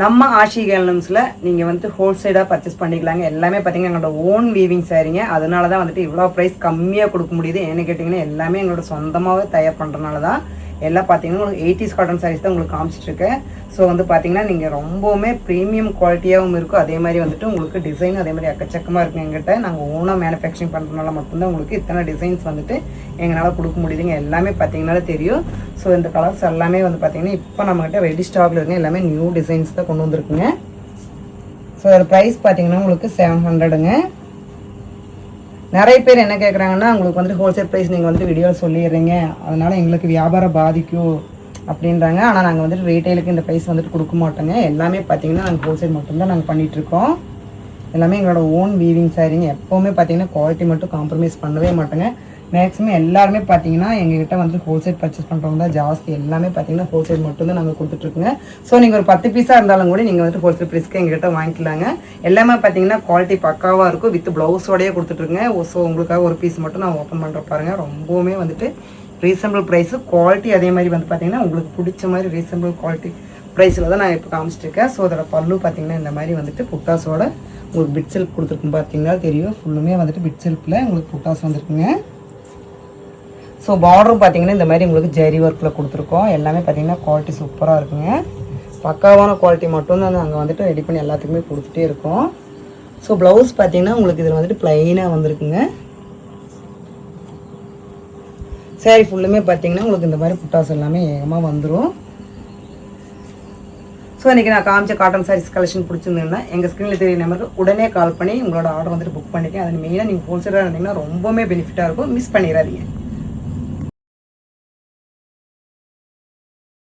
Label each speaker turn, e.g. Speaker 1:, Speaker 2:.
Speaker 1: நம்ம ஆஷி கேலம்ஸில் நீங்கள் வந்துட்டு ஹோல்சேலாக பர்ச்சேஸ் பண்ணிக்கலாங்க. எல்லாமே பார்த்தீங்கன்னா எங்களோட ஓன் வீவிங் சாரீங்க. அதனால தான் வந்துட்டு இவ்வளோ ப்ரைஸ் கம்மியாக கொடுக்க முடியுது. ஏன்னு கேட்டிங்கன்னா எல்லாமே எங்களோட சொந்தமாகவே தயார் பண்ணுறதுனால தான். எல்லாம் பார்த்தீங்கன்னா உங்களுக்கு 80s காட்டன் சாரீஸ் தான் உங்களுக்கு காமிச்சிட்ருக்கேன். ஸோ வந்து பார்த்தீங்கன்னா நீங்கள் ரொம்பவுமே ப்ரீமியம் குவாலிட்டியாகவும் இருக்கும். அதே மாதிரி வந்துட்டு உங்களுக்கு டிசைன் அதே மாதிரி எக்கச்சக்கமாக இருக்கும். எங்கிட்ட நாங்கள் ஓனாக மேனுஃபேக்சரிங் பண்ணுறதுனால மட்டும்தான் உங்களுக்கு இத்தனை டிசைன்ஸ் வந்துட்டு எங்களால் கொடுக்க முடியுதுங்க. எல்லாமே பார்த்தீங்கன்னாலே தெரியும். ஸோ இந்த கலர்ஸ் எல்லாமே வந்து பார்த்தீங்கன்னா இப்போ நம்மகிட்ட ரெடி ஸ்டாக்ல இருக்குங்க. எல்லாமே நியூ டிசைன்ஸ் தான் கொண்டு வந்திருக்குங்க. ஸோ அதோட ப்ரைஸ் பார்த்தீங்கன்னா உங்களுக்கு 700ங்க. நிறைய பேர் என்ன கேட்குறாங்கன்னா உங்களுக்கு வந்துட்டு ஹோல்சேல் ப்ரைஸ் நீங்கள் வந்துட்டு வீடியோ சொல்லிடுறீங்க, அதனால் எங்களுக்கு வியாபாரம் பாதிக்கும் அப்படின்றாங்க. ஆனால் நாங்கள் வந்துட்டு ரீட்டைலுக்கு இந்த ப்ரைஸ் வந்துட்டு கொடுக்க மாட்டோங்க. எல்லாமே பார்த்தீங்கன்னா நாங்கள் ஹோல்சேல் மட்டும்தான் நாங்கள் பண்ணிகிட்ருக்கோம். எல்லாமே எங்களோட ஓன் வீவிங் சாரீங்க. எப்போவுமே பார்த்தீங்கன்னா குவாலிட்டி மட்டும் காம்ப்ரமைஸ் பண்ணவே மாட்டோங்க. மேக்ஸிமம் எல்லாருமே பார்த்தீங்கன்னா எங்ககிட்ட வந்து ஹோல்சேல் பர்ச்சேஸ் பண்ணுறவங்க தான் ஜாஸ்தி. எல்லாமே பார்த்தீங்கன்னா ஹோல்சேல் மட்டும் தான் நாங்கள் கொடுத்துட்ருக்குங்க. ஸோ நீங்கள் ஒரு 10 பீஸாக இருந்தாலும் கூட நீங்கள் வந்துட்டு ஹோல்சேல் ப்ரைஸ்க்கு எங்ககிட்ட வாங்கிக்கலாங்க. எல்லாமே பார்த்தீங்கன்னா குவாலிட்டி பக்காவாக இருக்கும். வித் ப்ளவுஸோடையே கொடுத்துட்ருக்குங்க. ஸோ உங்களுக்காக ஒரு பீஸ் மட்டும் நான் ஓப்பன் பண்ணுற பாருங்கள். ரொம்பவுமே வந்துட்டு ரீசனபிள் ப்ரைஸு, குவாலிட்டி அதே மாதிரி வந்து பார்த்தீங்கன்னா உங்களுக்கு பிடிச்ச மாதிரி ரீசனபிள் குவாலிட்டி ப்ரைஸில் தான் நான் இப்போ காமிச்சிட்ருக்கேன். ஸோ அதோட பல்லு பார்த்தீங்கன்னா இந்த மாதிரி வந்துட்டு புட்டாஸோட உங்களுக்கு பிட் செல்ப் கொடுத்துருக்கும். பார்த்தீங்கன்னா தெரியும், ஃபுல்லுமே வந்துட்டு பிட் செல்ப்பில் உங்களுக்கு புட்டாஸ் வந்துருக்குங்க. ஸோ பார்டரும் பார்த்தீங்கன்னா இந்த மாதிரி உங்களுக்கு ஜெரி ஒர்க்கில் கொடுத்துருக்கோம். எல்லாமே பார்த்தீங்கன்னா குவாலிட்டி சூப்பராக இருக்குங்க. பக்காவான குவாலிட்டி மட்டும்தான் நாங்கள் வந்துட்டு ரெடி பண்ணி எல்லாத்துக்குமே கொடுத்துட்டே இருக்கோம். ஸோ ப்ளவுஸ் பார்த்தீங்கன்னா உங்களுக்கு இதில் வந்துட்டு ப்ளைனாக வந்திருக்குங்க. சாரி ஃபுல்லுமே பார்த்தீங்கன்னா உங்களுக்கு இந்த மாதிரி புட்டாஸ் எல்லாமே ஏகமாக வந்துடும். ஸோ இன்றைக்கி நான் காமிச்ச காட்டன் சாரீஸ் கலெக்ஷன் பிடிச்சிருந்தீங்கன்னா எங்கள் ஸ்க்ரீனில் தெரிய நம்பருக்கு உடனே கால் பண்ணி உங்களோட ஆர்டர் வந்துட்டு புக் பண்ணிக்கேன். அது மெயினாக நீங்கள் ஹோல்சேலாக இருந்தீங்கன்னா ரொம்பவுமே பெனிஃபிட்டாக இருக்கும். மிஸ் பண்ணிடாதீங்க.